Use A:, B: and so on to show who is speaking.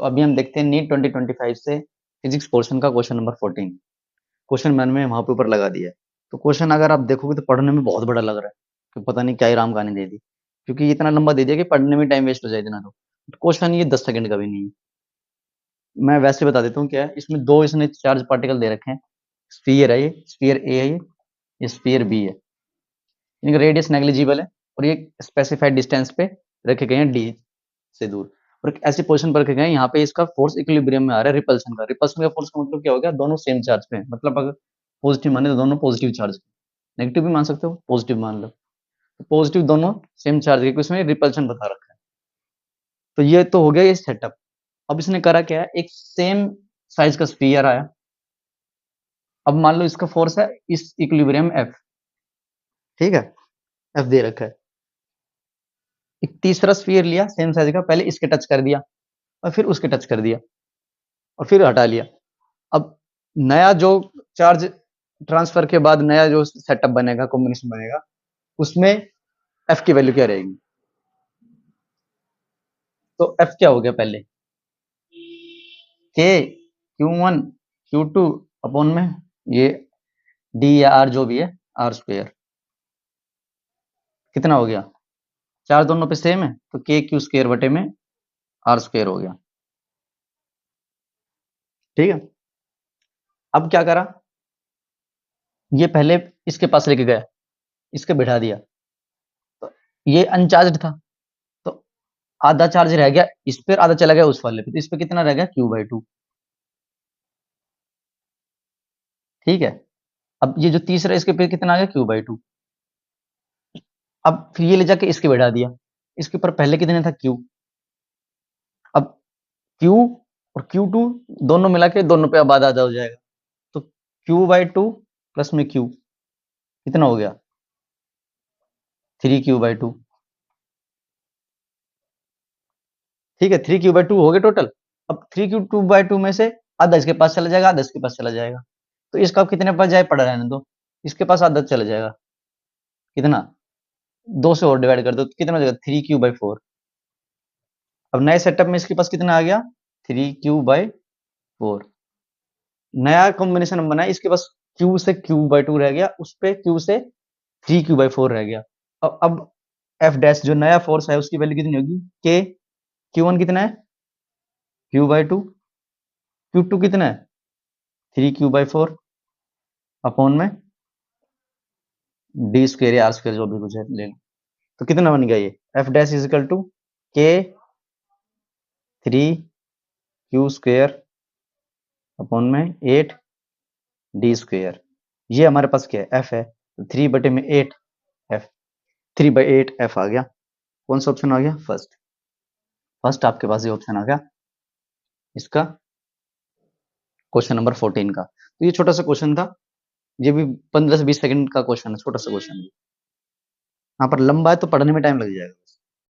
A: अभी हम देखते हैं नीट 2025 से फिजिक्स पोर्शन का क्वेश्चन नंबर 14। क्वेश्चन मैंने वहां पे ऊपर लगा दिया है। तो क्वेश्चन अगर आप देखोगे तो पढ़ने में बहुत बड़ा लग रहा है कि पता नहीं क्या ही राम कहानी दे दी, क्योंकि इतना लंबा दे दिया कि पढ़ने में टाइम वेस्ट हो जाए इतना। तो क्वेश्चन ये 10 सेकंड का भी नहीं है। मैं वैसे बता देता हूँ क्या है इसमें। दो इसने चार्ज पार्टिकल दे रखे हैं, स्फीयर है, ये स्फीयर ए है, ये स्फीयर बी है। इनका रेडियस नेग्लिजिबल है और ये स्पेसिफाइड डिस्टेंस पे रखे गए हैं डी से दूर, और एक ऐसी पोजीशन पर रखे गए हैं यहाँ पे इसका फोर्स इक्विलिब्रियम में आ रहा है रिपल्सन का। रिपल्सन का फोर्स का मतलब क्या हो गया, दोनों सेम चार्ज पे हैं। मतलब अगर पॉजिटिव माने तो दोनों पॉजिटिव चार्ज, नेगेटिव भी मान सकते हो, पॉजिटिव मान लो। तो पॉजिटिव दोनों सेम चार्ज के, उसमें रिपल्शन बता रखा है। तो ये तो हो गया ये सेटअप। अब इसने करा क्या है, एक सेम साइज का स्फीयर आया। अब मान लो इसका फोर्स है इस इक्विलिब्रियम एफ, ठीक है, एफ दे रखा है। एक तीसरा स्फीयर लिया सेम साइज का, पहले इसके टच कर दिया और फिर उसके टच कर दिया और फिर हटा लिया। अब नया जो चार्ज ट्रांसफर के बाद नया जो सेटअप बनेगा, कॉम्बिनेशन बनेगा, उसमें एफ की वैल्यू क्या रहेगी। तो एफ क्या हो गया, पहले के Q1 Q2 अपॉन में ये डी या आर जो भी है, आर स्क्वायर। कितना हो गया, चार दोनों पे सेम है तो के क्यू स्क्वायर बटे में आर स्क्वायर हो गया। ठीक है, अब क्या करा, ये पहले इसके पास लेके गया, इसके बिठा दिया। तो ये अनचार्ज था तो आधा चार्ज रह गया इस पर, आधा चला गया उस वाले पे, तो इस पे कितना रह गया, Q/2। ठीक है, अब ये जो तीसरा इसके पे कितना आ गया, Q/2। अब फिर ये ले जाके इसके बैठा दिया, इसके ऊपर पहले कितने था, Q। अब Q और Q2 दोनों मिला के दोनों पे अब आधा आधा हो जाएगा। तो Q/2 प्लस में Q कितना हो गया, 3Q/2। ठीक है, 3Q/2 हो गया टोटल। अब 3Q/2 में से आधा इसके पास चला जाएगा, आधा इसके पास चला जाएगा। तो इसका अब कितने पास जाए पड़ा रहने दो, इसके पास आधा चला जाएगा, कितना, 2 से और डिवाइड कर दो तो कितना हो जाएगा, 3Q/4। अब नए सेटअप में इसके पास कितना आ गया, 3Q/4। नया कॉम्बिनेशन बना है, इसके पास Q से Q/2 रह गया, उस पे Q से 3Q/4 रह गया। अब एफ डैश जो नया फोर्स है उसकी वैल्यू कितनी होगी, के Q1 कितना है, Q/2, Q2 कितना है, 3Q/4 अपॉन में डी स्क्वायर या आर स्क्वायर जो भी कुछ है ले लो। तो कितना बन गया ये, F dash is equal to K 3Q² upon में 8 डी स्क्वायर। ये हमारे पास क्या है, एफ है, तो 3/8 एफ, 3/8 एफ आ गया। कौन सा ऑप्शन आ गया, फर्स्ट। फर्स्ट आपके पास ये ऑप्शन आ गया इसका क्वेश्चन नंबर 14 का। तो ये छोटा सा क्वेश्चन था, ये भी 15 से 20 सेकंड का क्वेश्चन है, छोटा सा क्वेश्चन है। यहाँ पर लंबा है तो पढ़ने में टाइम लग जाएगा।